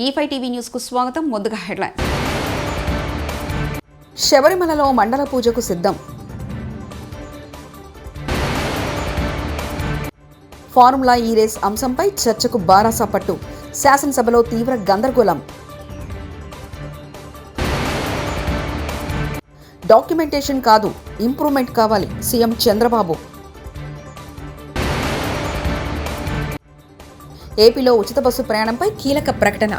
E5 TV news కు స్వాగతం. ముందుగా హెడ్లైన్. శబరిమలలో మండల పూజకు సిద్ధం. ఫార్ములా ఈ రేస్ అంశంపై చర్చకు బారాస పట్టు. శాసనసభలో తీవ్ర గందరగోళం. డాక్యుమెంటేషన్ కాదు, ఇంప్రూవ్మెంట్ కావాలి. సీఎం చంద్రబాబు. ఏపీలో ఉచిత బస్సు ప్రయాణంపై కీలక ప్రకటన.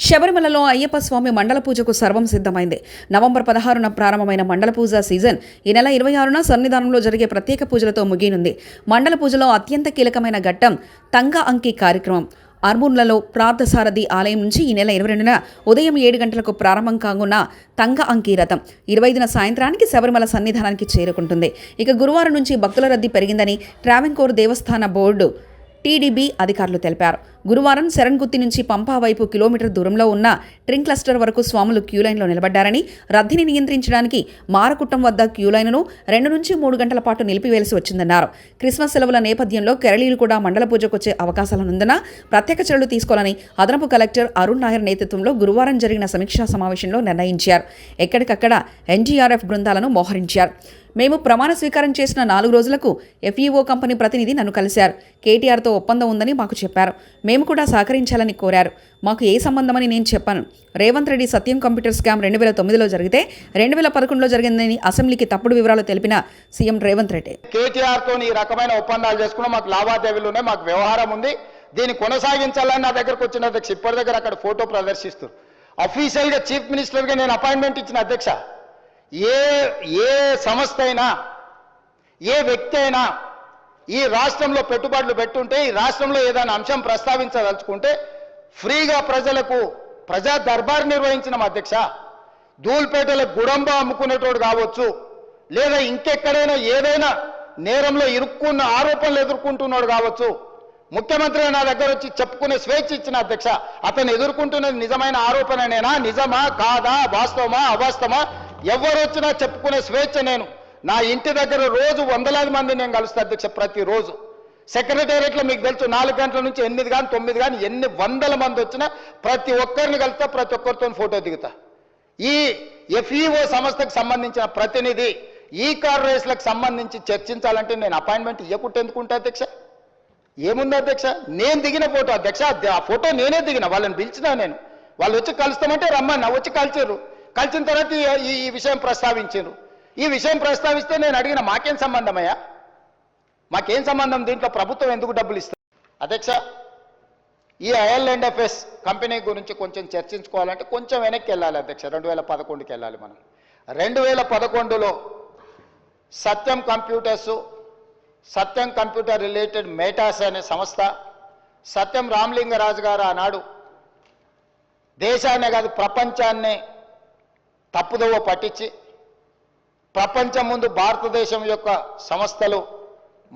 శబరిమలలో అయ్యప్ప స్వామి మండల పూజకు సర్వం సిద్ధమైంది. నవంబర్ 16న ప్రారంభమైన మండల పూజ సీజన్ ఈ నెల 26న సన్నిధానంలో జరిగే ప్రత్యేక పూజలతో ముగియనుంది. మండల పూజలో అత్యంత కీలకమైన ఘట్టం తంగ అంకి కార్యక్రమం. ఆర్మూర్లలో ప్రార్థసారథి ఆలయం నుంచి ఈ నెల 22న ఉదయం 7 గంటలకు ప్రారంభం కానున్న తంగ అంకి రథం 25న సాయంత్రానికి శబరిమల సన్నిధానానికి చేరుకుంటుంది. ఇక గురువారం నుంచి భక్తుల రద్దీ పెరిగిందని ట్రావెన్కోర్ దేవస్థాన బోర్డు టీడీబీ అధికారులు తెలిపారు. గురువారం శరణ్గుత్తి నుంచి పంపా వైపు కిలోమీటర్ దూరంలో ఉన్న ట్రింక్ క్లస్టర్ వరకు స్వాములు క్యూలైన్లో నిలబడ్డారని, రద్దీని నియంత్రించడానికి మారకుట్టం వద్ద క్యూలైన్ను 2 నుంచి 3 గంటల పాటు నిలిపివేయాల్సి వచ్చిందన్నారు. క్రిస్మస్ సెలవుల నేపథ్యంలో కేరళీయులు కూడా మండల పూజకు వచ్చే అవకాశాలున్నందున ప్రత్యేక చర్యలు తీసుకోవాలని అదనపు కలెక్టర్ అరుణ్ నాయర్ నేతృత్వంలో గురువారం జరిగిన సమీక్షా సమావేశంలో నిర్ణయించారు. ఎక్కడికక్కడ ఎన్డీఆర్ఎఫ్ బృందాలను మోహరించారు. మేము ప్రమాణ స్వీకారం చేసిన 4 రోజులకు ఎఫ్ఈఓ కంపెనీ ప్రతినిధి నన్ను కలిశారు. కేటీఆర్తో ఒప్పందం ఉందని మాకు చెప్పారు. మేము కూడా సహకరించాలని కోరారు. మాకు ఏ సంబంధమని నేను చెప్పాను. రేవంత్ రెడ్డి సత్యం కంప్యూటర్ స్కామ్ 2009లో జరిగితే 2011లో జరిగిందని అసెంబ్లీకి తప్పుడు వివరాలు తెలిపిన సీఎం రేవంత్ రెడ్డి. కేటీఆర్తో ఈ రకమైన ఒప్పందాలు చేసుకున్నాం, మాకు లావాదేవీలు ఉన్నాయి, మాకు వ్యవహారం ఉంది, దీన్ని కొనసాగించాలని నా దగ్గరకు వచ్చిన అధ్యక్ష ఇప్పటి దగ్గర అక్కడ ఫోటో ప్రదర్శిస్తారు. అఫీషియల్గా చీఫ్ మినిస్టర్గా నేను అపాయింట్మెంట్ ఇచ్చిన అధ్యక్ష. ఏ సంస్థ అయినా ఏ వ్యక్తి అయినా ఈ రాష్ట్రంలో పెట్టుబడులు పెట్టుంటే, ఈ రాష్ట్రంలో ఏదైనా అంశం ప్రస్తావించదలుచుకుంటే ఫ్రీగా ప్రజలకు ప్రజా దర్బార్ నిర్వహించిన అధ్యక్ష. ధూల్పేటలో గుడంబ అమ్ముకునేటోడు కావచ్చు, లేదా ఇంకెక్కడైనా ఏదైనా నేరంలో ఇరుక్కున్న ఆరోపణలు ఎదుర్కొంటున్నాడు కావచ్చు, ముఖ్యమంత్రి నా దగ్గర వచ్చి చెప్పుకునే స్వేచ్ఛ ఇచ్చిన అధ్యక్ష. అతను ఎదుర్కొంటున్నది నిజమైన ఆరోపణనేనా, నిజమా కాదా, వాస్తవమా అవాస్తవమా, ఎవరు వచ్చినా చెప్పుకునే స్వేచ్ఛ. నేను నా ఇంటి దగ్గర రోజు వందలాది మంది నేను కలుస్తా అధ్యక్ష. ప్రతిరోజు సెక్రటేరియట్లో మీకు తెలుసు 4 గంటల నుంచి 8 కానీ 9 కానీ ఎన్ని వందల మంది వచ్చినా ప్రతి ఒక్కరిని కలుస్తా, ప్రతి ఒక్కరితో ఫోటో దిగుతా. ఈ ఎఫ్ఈఓ సంస్థకు సంబంధించిన ప్రతినిధి ఈ కార్ రేస్లకు సంబంధించి చర్చించాలంటే నేను అపాయింట్మెంట్ ఇవ్వకుంటే ఎందుకుంటా అధ్యక్ష? ఏముంది అధ్యక్ష? నేను దిగిన ఫోటో అధ్యక్ష, ఆ ఫోటో నేనే దిగిన. వాళ్ళని పిలిచినా నేను, వాళ్ళు వచ్చి కలుస్తామంటే రమ్మన్నా, వచ్చి కలిచారు. కలిసిన తర్వాత ఈ విషయం ప్రస్తావించారు. ఈ విషయం ప్రస్తావిస్తే నేను అడిగిన మాకేం సంబంధమయ్యా? మాకేం సంబంధం? దీంట్లో ప్రభుత్వం ఎందుకు డబ్బులు ఇస్తుంది? అధ్యక్ష, ఈ IL&FS కంపెనీ గురించి కొంచెం చర్చించుకోవాలంటే కొంచెం వెనక్కి వెళ్ళాలి అధ్యక్ష. 2011కి వెళ్ళాలి మనం. 2011లో సత్యం కంప్యూటర్స్, సత్యం కంప్యూటర్ రిలేటెడ్ మేటాస్ అనే సంస్థ, సత్యం రామలింగరాజు గారు ఆనాడు దేశాన్నే కాదు ప్రపంచాన్నే తప్పుదోవ పట్టించి ప్రపంచం ముందు భారతదేశం యొక్క సంస్థలు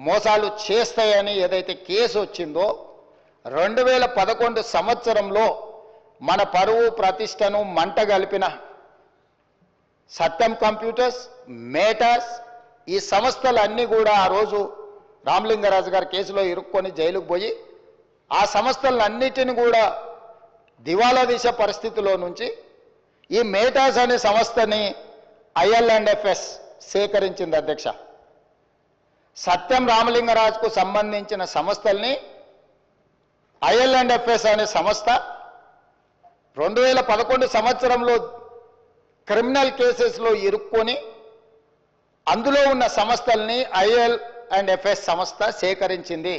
మోసాలు చేస్తాయని ఏదైతే కేసు వచ్చిందో 2011 సంవత్సరంలో మన పరువు ప్రతిష్టను మంట కలిపిన సత్యం కంప్యూటర్స్, మేటాస్, ఈ సంస్థలన్నీ కూడా ఆ రోజు రామలింగరాజు గారి కేసులో ఇరుక్కొని జైలుకు పోయి ఆ సంస్థలన్నిటిని కూడా దివాలా తీసే పరిస్థితిలో నుంచి ఈ మేటాస్ అనే సంస్థని IL&FS సేకరించింది అధ్యక్ష. సత్యం రామలింగరాజుకు సంబంధించిన సంస్థల్ని IL&FS అనే సంస్థ 2011 సంవత్సరంలో క్రిమినల్ కేసెస్లో ఇరుక్కొని అందులో ఉన్న సంస్థల్ని IL&FS సంస్థ సేకరించింది.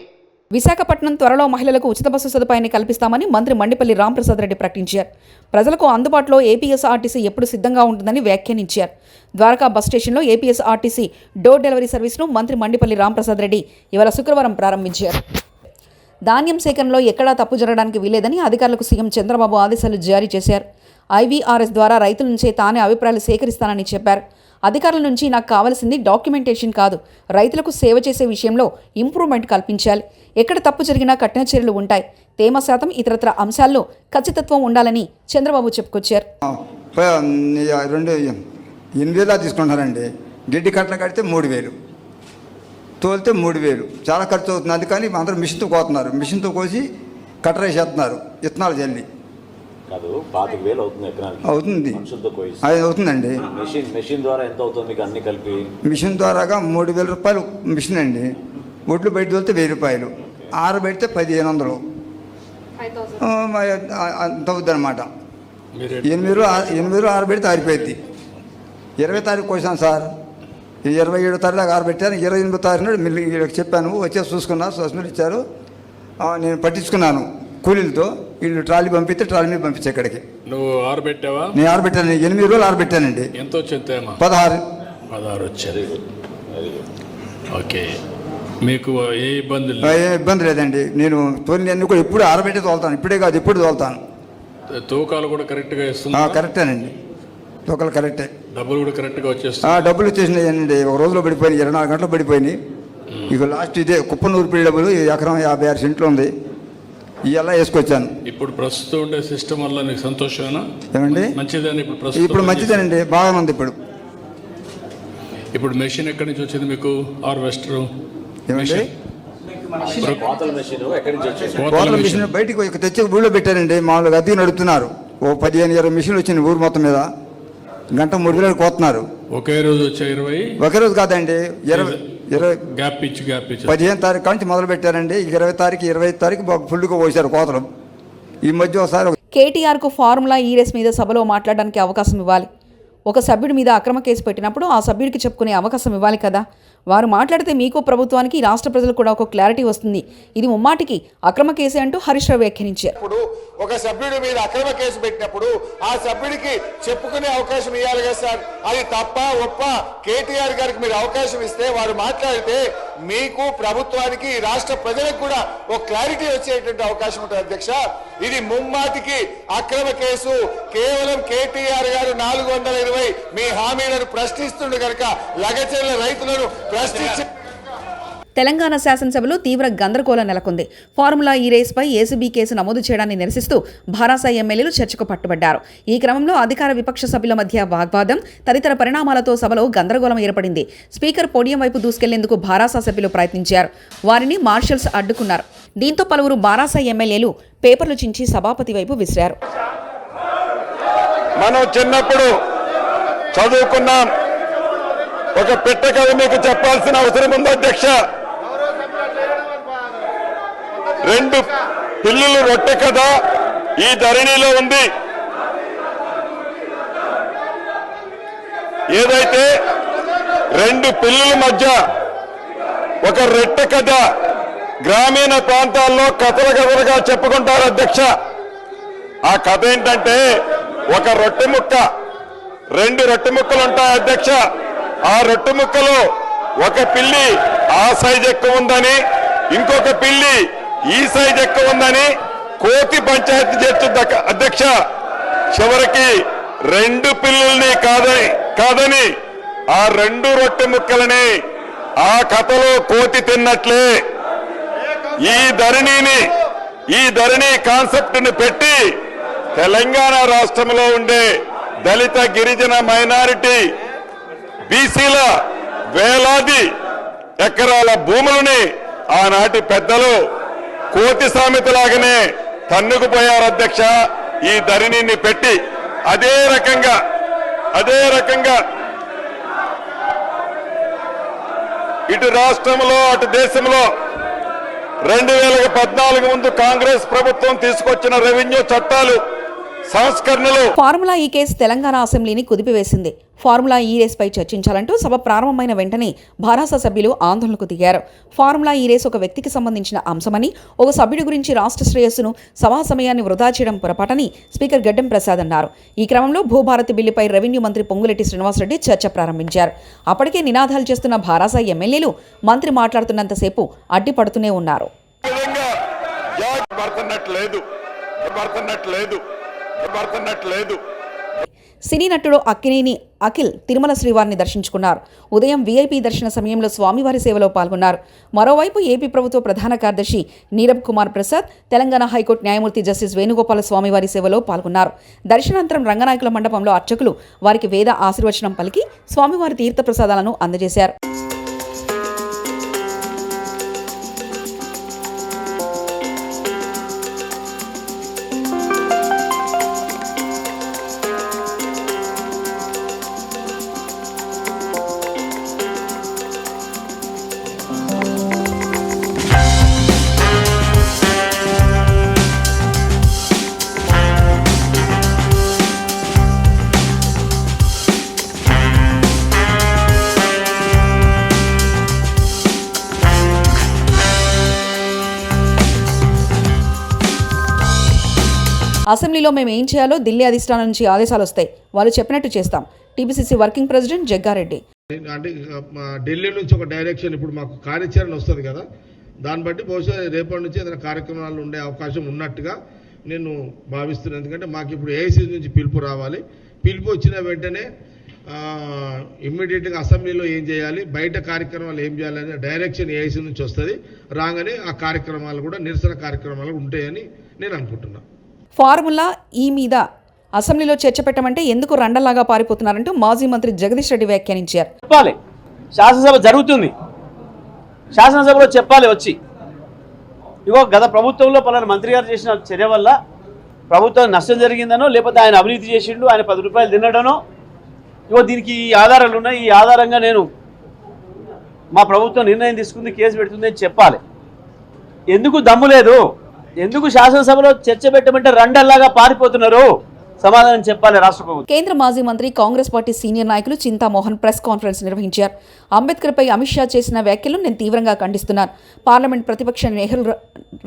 విశాఖపట్నం త్వరలో మహిళలకు ఉచిత బస్సు సదుపాయాన్ని కల్పిస్తామని మంత్రి మండిపల్లి రాంప్రసాద్ రెడ్డి ప్రకటించారు. ప్రజలకు అందుబాటులో ఏపీఎస్ఆర్టీసీ ఎప్పుడు సిద్ధంగా ఉంటుందని వ్యాఖ్యానించారు. ద్వారకా బస్ స్టేషన్లో ఏపీఎస్ఆర్టీసీ డోర్ డెలివరీ సర్వీస్ను మంత్రి మండిపల్లి రాంప్రసాద్ రెడ్డి ఇవాళ శుక్రవారం ప్రారంభించారు. ధాన్యం సేకరణలో ఎక్కడా తప్పు జరగడానికి వీలేదని అధికారులకు సీఎం చంద్రబాబు ఆదేశాలు జారీ చేశారు. IVRS ద్వారా రైతుల నుంచే తానే అభిప్రాయాలు సేకరిస్తానని చెప్పారు. అధికారుల నుంచి నాకు కావాల్సింది డాక్యుమెంటేషన్ కాదు, రైతులకు సేవ చేసే విషయంలో ఇంప్రూవ్మెంట్ కల్పించాలి. ఎక్కడ తప్పు జరిగినా కఠిన చర్యలు ఉంటాయి. తేమ శాతం, ఇతరత్ర అంశాల్లో ఖచ్చితత్వం ఉండాలని చంద్రబాబు చెప్పుకొచ్చారు. 8,000 తీసుకుంటున్నారండి. గిడ్డి కట్టలు కడితే 3,000, తోలితే 3,000, చాలా ఖర్చు అవుతుంది. అందుకని అందరూ మిషన్తో కోతున్నారు. మిషన్తో కోసి కట్టర్ వేసేస్తున్నారు విత్తనాలు జల్లి. కాదు 25,000 అవుతుంది ఎకరానికి. అవుతుంది, మనుషులతో కోయిస్తే. అది అవుతుందండి. మెషిన్ ద్వారా ఎంత అవుతుంది మీకు అన్ని కలిపి? మిషన్ ద్వారాగా 3,000 రూపాయలు మిషన్ అండి. ఒడ్లు బయట వెళ్తే 1,000 రూపాయలు, ఆరబెడితే 1,500 అంత అవుద్ది అనమాట. 8 ఆరబెడితే ఆరిపోయింది. 20 తారీఖు కోసాను సార్, 27 తారీఖు దాకా ఆరబెట్టాను. 28 తారీఖు నాడు మిల్లి చెప్పాను, వచ్చేసి చూసుకున్నా, సూచనలు ఇచ్చారు. నేను పట్టించుకున్నాను కూలీలతో. వీళ్ళు ట్రాలీ పంపిస్తే ట్రాలీ మీద పంపించే ఇక్కడికి. నువ్వు ఆరబెట్టావా? నేను ఆరబెట్టాను, 8 రోజులు ఆరబెట్టానండి. ఎంత వచ్చింది? 16 వచ్చేది. ఓకే, మీకు ఏ ఇబ్బంది లేదు? ఏ ఇబ్బంది లేదండి. నేను తోలిని కూడా ఎప్పుడు ఆరబెట్టే తోలుతాను, ఇప్పుడే కాదు ఎప్పుడు తోలుతాను. తూకాలు కూడా కరెక్ట్గా ఇస్తుంది? కరెక్టేనండి, తూకాలు కరెక్టే. డబ్బులు కూడా కరెక్ట్గా వచ్చేస్తాయి? డబ్బులు వచ్చేసినాయండి. ఒక రోజులో పడిపోయినాయి, 24 గంటలు పడిపోయినాయి. ఇక లాస్ట్ ఇదే కుప్పనూరు పిల్లి డబ్బులు ఎకరం 56 సెంట్లు ఉంది, ఇవల్ల వేసుకొచ్చాను. ఇప్పుడు ప్రస్తుతం ఉండే సిస్టమ్ వల్ల నీకు సంతోషమేనా? ఏమండి మంచిదని? ఇప్పుడు మంచిదేనండి, బాగానే ఉంది. ఇప్పుడు మెషిన్ ఎక్కడి నుంచి వచ్చింది మీకు? హార్వెస్టర్ ఏమండి? కోతల మెషిన్ ఎక్కడి నుంచి వచ్చింది? కోతల మిషన్ బయటికి తెచ్చి ఊళ్ళో పెట్టారండి. మామూలుగా అద్దెకి నడుపుతున్నారు. ఓ 15-20 మిషన్లు వచ్చింది ఊరు మొత్తం మీద. గంట 3,000 కోతున్నారు. ఒకే రోజు వచ్చే 20? ఒకే రోజు కాదండి, 20 గ్యాప్ ఇచ్చి 15 తారీఖు నుంచి మొదలు పెట్టారండి. 20 తారీఖు 25 తారీఖు ఫుల్గా పోసారు కోతలు. ఈ మధ్య ఒకసారి కేటీఆర్కు ఫార్ములా ఈ రేస్ మీద సభలో మాట్లాడడానికి అవకాశం ఇవ్వాలి. ఒక సభ్యుడి మీద అక్రమ కేసు పెట్టినప్పుడు ఆ సభ్యుడికి చెప్పుకునే అవకాశం ఇవ్వాలి కదా. వారు మాట్లాడితే మీకు, ప్రభుత్వానికి, రాష్ట్ర ప్రజలు కూడా ఒక క్లారిటీ వస్తుంది. ఇది ముమ్మాటికి అక్రమ కేసే అంటూ హరీష్ రావు వ్యాఖ్యానించారు. ఒక సభ్యుడి మీద అక్రమ కేసు పెట్టినప్పుడు ఆ సభ్యుడికి చెప్పుకునే అవకాశం ఇవ్వాలి కదా సార్. అది తప్ప ఒప్ప కేటీఆర్ గారికి మీరు అవకాశం ఇస్తే వారు మాట్లాడితే మీకు, ప్రభుత్వానికి, రాష్ట్ర ప్రజలకు కూడా ఒక క్లారిటీ వచ్చేటువంటి అవకాశం ఉంటుంది అధ్యక్ష. ఇది ముమ్మాటికి అక్రమ కేసు. కేవలం కేటీఆర్ గారు 420 మీ హామీలను ప్రశ్నిస్తుండే కనుక లగచెర్ల రైతులను ప్రశ్నించి తెలంగాణ శాసనసభలో తీవ్ర గందరగోళం నెలకొంది. ఫార్ములా ఈ రేస్పై ఏసీబీ కేసు నమోదు చేయడాన్ని నిరసిస్తూ భారాస ఎమ్మెల్యేలు చర్చకు పట్టుబడ్డారు. ఈ క్రమంలో అధికార విపక్ష సభ్యుల మధ్య వాగ్వాదం, తదితర పరిణామాలతో సభలో గందరగోళం ఏర్పడింది. స్పీకర్ పోడియం వైపు దూసుకెళ్లేందుకు భారాస సభ్యులు ప్రయత్నించారు. వారిని మార్షల్స్ అడ్డుకున్నారు. దీంతో పలువురు భారాస ఎమ్మెల్యేలు పేపర్లు చించి సభాపతి వైపు విసిరారు. మనం చిన్నప్పుడు చదువుకున్నాం. ఒక పెట్ట కథ మీకు చెప్పాల్సిన అవసరం ఉంది అధ్యక్ష. 2 పిల్లులు రొట్టె కథ ఈ ధరణిలో ఉంది. ఏదైతే 2 పిల్లుల మధ్య ఒక రొట్టె కథ గ్రామీణ ప్రాంతాల్లో కథలుగా చెప్పుకుంటారు అధ్యక్ష. ఆ కథ ఏంటంటే, ఒక రొట్టె ముక్క, 2 రొట్టె ముక్కలు ఉంటాయి అధ్యక్ష. ఆ రొట్టె ముక్కలో ఒక పిల్లి ఆ సైజ్ ఎక్కువ ఉందని, ఇంకొక పిల్లి ఈ సైజ్ ఎక్కువ ఉందని కోతి పంచాయతీ చేస్తుంది అధ్యక్ష. చివరికి 2 పిల్లుల్ని కాదని ఆ 2 రొట్టె ముక్కలని ఆ కథలో కోతి తిన్నట్లే ఈ ధరణి కాన్సెప్ట్ ని పెట్టి తెలంగాణ రాష్ట్రంలో ఉండే దళిత, గిరిజన, మైనారిటీ, బీసీల వేలాది ఎకరాల భూములని ఆనాటి పెద్దలు కోతి సామెతలాగానే తన్నుకుపోయారు అధ్యక్ష. ఈ ధరణిని పెట్టి అదే రకంగా ఇటు రాష్ట్రంలో అటు దేశంలో 2014 ముందు కాంగ్రెస్ ప్రభుత్వం తీసుకొచ్చిన రెవెన్యూ చట్టాలు, సంస్కరణలు. ఫార్ములా ఈ కేసు తెలంగాణ అసెంబ్లీని కుదిపివేసింది. ఫార్ములా ఈ రేస్పై చర్చించాలంటూ సభ ప్రారంభమైన వెంటనే భారాస సభ్యులు ఆందోళనకు దిగారు. ఫార్ములా ఈ రేస్ ఒక వ్యక్తికి సంబంధించిన అంశమని, ఒక సభ్యుడి గురించి రాష్ట్ర శ్రేయస్సును, సభా సమయాన్ని వృధా చేయడం పొరపాటని స్పీకర్ గడ్డం ప్రసాద్ అన్నారు. ఈ క్రమంలో భూభారతి బిల్లుపై రెవెన్యూ మంత్రి పొంగులేటి శ్రీనివాసరెడ్డి చర్చ ప్రారంభించారు. అప్పటికే నినాదాలు చేస్తున్న భారాస ఎమ్మెల్యేలు మంత్రి మాట్లాడుతున్నంతసేపు అడ్డుపడుతూనే ఉన్నారు. సినీ నటుడు అక్కినేని అఖిల్ తిరుమల శ్రీవారిని దర్శించుకున్నారు. ఉదయం వీఐపీ దర్శన సమయంలో స్వామివారి సేవలో పాల్గొన్నారు. మరోవైపు ఏపీ ప్రభుత్వ ప్రధాన కార్యదర్శి నీరబ్ కుమార్ ప్రసాద్, తెలంగాణ హైకోర్టు న్యాయమూర్తి జస్టిస్ వేణుగోపాల స్వామివారి సేవలో పాల్గొన్నారు. దర్శనానంతరం రంగనాయకుల మండపంలో అర్చకులు వారికి వేద ఆశీర్వచనం పలికి స్వామివారి తీర్థప్రసాదాలను అందజేశారు. అసెంబ్లీలో మేము ఏం చేయాలో ఢిల్లీ అధిష్టానం నుంచి ఆదేశాలు వస్తాయి, వాళ్ళు చెప్పినట్టు చేస్తాం. TPCC working president Jagga Reddy. అంటే ఢిల్లీ నుంచి ఒక డైరెక్షన్ ఇప్పుడు మాకు కార్యాచరణ వస్తుంది కదా, దాన్ని బట్టి బహుశా రేపటి నుంచి ఏదైనా కార్యక్రమాలు ఉండే అవకాశం ఉన్నట్టుగా నేను భావిస్తున్నాను. ఎందుకంటే మాకు ఇప్పుడు ఏఐసీ నుంచి పిలుపు రావాలి. పిలుపు వచ్చిన వెంటనే ఇమ్మీడియట్గా అసెంబ్లీలో ఏం చేయాలి, బయట కార్యక్రమాలు ఏం చేయాలనే డైరెక్షన్ ఏఐసీ నుంచి వస్తుంది. రాగానే ఆ కార్యక్రమాలు కూడా నిరసన కార్యక్రమాలు ఉంటాయని నేను అనుకుంటున్నాను. ఫార్ములా ఈ మీద అసెంబ్లీలో చర్చ పెట్టమంటే ఎందుకు రండలాగా పారిపోతున్నారంటూ మాజీ మంత్రి జగదీష్ రెడ్డి వ్యాఖ్యానించారు. చెప్పాలి, శాసనసభ జరుగుతుంది, శాసనసభలో చెప్పాలి వచ్చి, ఇగో గత ప్రభుత్వంలో పలానా మంత్రి గారు చేసిన చర్య వల్ల ప్రభుత్వం నష్టం జరిగిందనో, లేకపోతే ఆయన అవినీతి చేసిండు, ఆయన 10 రూపాయలు తినడనో, ఇగో దీనికి ఈ ఆధారాలు ఉన్నాయి, ఈ ఆధారంగా నేను మా ప్రభుత్వం నిర్ణయం తీసుకుంది, కేసు పెడుతుంది అని చెప్పాలి. ఎందుకు దమ్ము లేదు, ఎందుకు శాసనసభలో చర్చ పెట్టమంటే రండల్లాగా పారిపోతున్నారు, సమాధానం చెప్పాలి రాష్ట్ర ప్రభుత్వం. కేంద్ర మాజీ మంత్రి కాంగ్రెస్ పార్టీ సీనియర్ నాయకులు చింతామోహన్ ప్రెస్ కాన్ఫరెన్స్ నిర్వహించారు. అంబేద్కర్పై అమిత్ షా చేసిన వ్యాఖ్యలను నేను తీవ్రంగా ఖండిస్తున్నాను. పార్లమెంట్ ప్రతిపక్ష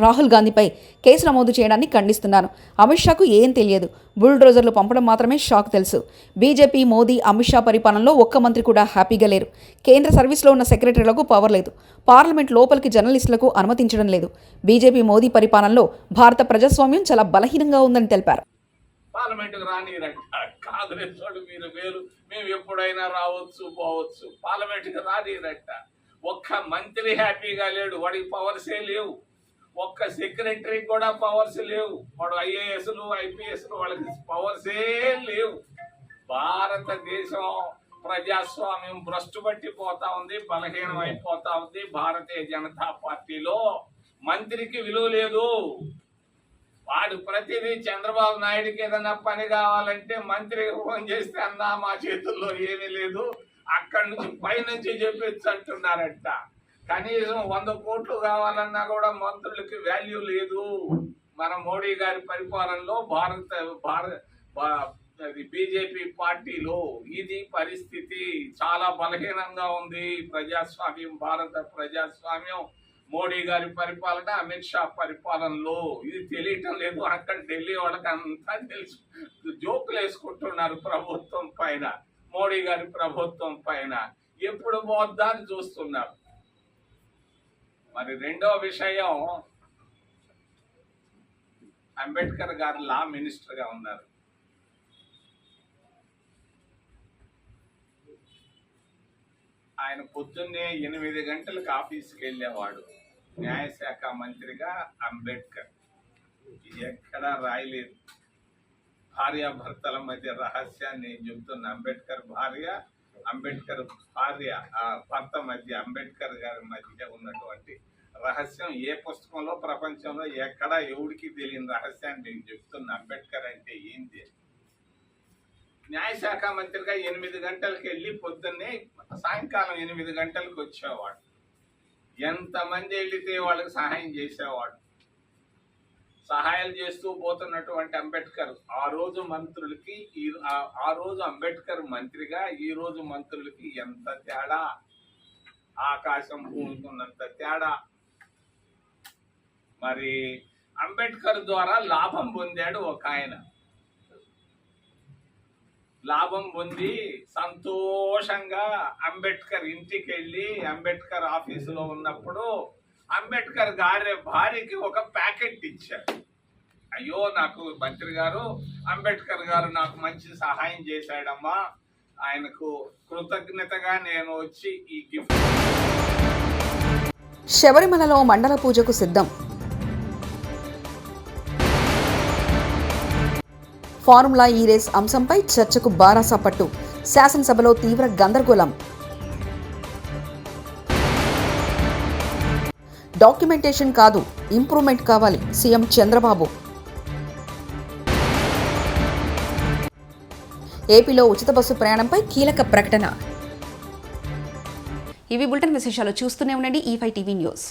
రాహుల్ గాంధీపై కేసు నమోదు చేయడాన్ని ఖండిస్తున్నాను. అమిత్ షాకు ఏం తెలియదు, బుల్డోజర్లు పంపడం మాత్రమే షాక్ తెలుసు. బీజేపీ, మోదీ, అమిత్ షా పరిపాలనలో ఒక్క మంత్రి కూడా హ్యాపీగా లేరు. కేంద్ర సర్వీస్లో ఉన్న సెక్రటరీలకు పవర్ లేదు. పార్లమెంట్ లోపలికి జర్నలిస్టులకు అనుమతించడం లేదు. బీజేపీ, మోదీ పరిపాలనలో భారత ప్రజాస్వామ్యం చాలా బలహీనంగా ఉందని తెలిపారు. పార్లమెంటుకు రానిరంట, కాంగ్రెస్ వాళ్ళు మీరు వేరు, మేము ఎప్పుడైనా రావచ్చు పోవచ్చు, పార్లమెంటుకు రానిరంట. ఒక్క మంత్రి హ్యాపీగా లేడు, వాడికి పవర్సే లేవు. ఒక్క సెక్రటరీకి కూడా పవర్స్ లేవు. వాడు ఐఏఎస్లు, ఐపీఎస్లు, వాళ్ళకి పవర్సే లేవు. భారతదేశం ప్రజాస్వామ్యం భ్రష్టు పట్టిపోతా ఉంది, బలహీనం అయిపోతా ఉంది. భారతీయ జనతా పార్టీలో మంత్రికి విలువ లేదు. వాడు ప్రతిదీ చంద్రబాబు నాయుడికి ఏదైనా పని కావాలంటే మంత్రికి ఫోన్ చేస్తే అన్నా మా చేతుల్లో ఏమీ లేదు, అక్కడి నుంచి పైనుంచి చెప్పచ్చు అంటున్నారంట. కనీసం 100 కోట్లు కావాలన్నా కూడా మంత్రులకి వాల్యూ లేదు. మన మోడీ గారి పరిపాలనలో బీజేపీ పార్టీలో ఇది పరిస్థితి. చాలా బలహీనంగా ఉంది ప్రజాస్వామ్యం, భారత ప్రజాస్వామ్యం. మోడీ గారి పరిపాలన, అమిత్ షా పరిపాలనలో ఇది తెలియటం లేదు. అక్కడ ఢిల్లీ వాళ్ళకి అంతా తెలుసు. జోకులు వేసుకుంటున్నారు ప్రభుత్వం పైన, మోడీ గారి ప్రభుత్వం పైన. ఎప్పుడు పోద్దా అని చూస్తున్నారు. మరి రెండో విషయం, అంబేద్కర్ గారు లా మినిస్టర్గా ఉన్నారు. ఆయన పొద్దున్నే 8 గంటలకు ఆఫీస్కి వెళ్ళేవాడు. న్యాయశాఖ మంత్రిగా అంబేద్కర్. ఇది ఎక్కడా రాయలేదు. భార్యాభర్తల మధ్య రహస్యాన్ని నేను చెబుతున్న అంబేద్కర్ భార్య, అంబేద్కర్ భార్య భర్త మధ్య, అంబేద్కర్ గారి మధ్య ఉన్నటువంటి రహస్యం ఏ పుస్తకంలో ప్రపంచంలో ఎక్కడా ఎవరికి తెలియని రహస్యాన్ని నేను చెప్తున్న. అంబేద్కర్ అంటే ఏంటి? న్యాయశాఖ మంత్రిగా 8 గంటలకు వెళ్ళి పొద్దున్నే సాయంకాలం 8 గంటలకు వచ్చేవాడు. ఎంతమంది వెళితే వాళ్ళకి సహాయం చేసేవాడు. సహాయాలు చేస్తూ పోతున్నటువంటి అంబేద్కర్ ఆ రోజు మంత్రులకి, ఆ రోజు అంబేద్కర్ మంత్రిగా ఈ రోజు మంత్రులకి ఎంత తేడా, ఆకాశం భూమికున్నంత తేడా. మరి అంబేద్కర్ ద్వారా లాభం పొందాడు ఒక ఆయన. లాభం పొంది సంతోషంగా అంబేద్కర్ ఇంటికి వెళ్ళి అంబేద్కర్ ఆఫీసులో ఉన్నప్పుడు అంబేద్కర్ గారి భార్యకి ఒక ప్యాకెట్ ఇచ్చారు. అయ్యో, నాకు మంత్రి గారు, అంబేద్కర్ గారు నాకు మంచి సహాయం చేశాడమ్మా, ఆయనకు కృతజ్ఞతగా నేను వచ్చి ఈ గిఫ్ట్. శబరిమలలో మండల పూజకు సిద్ధం. ఫార్ములా ఈ రేస్ అంశంపై చర్చకు బారాసా పట్టు. శాసనసభలో తీవ్ర గందరగోళం. డాక్యుమెంటేషన్ కాదు, ఇంప్రూవ్మెంట్ కావాలి, సీఎం చంద్రబాబు. ఏపీలో ఉచిత బస్సు ప్రయాణంపై కీలక ప్రకటన. ఇవి బులెటిన్ విశేషాలు. చూస్తూనే ఉండండి E5 టీవీ న్యూస్.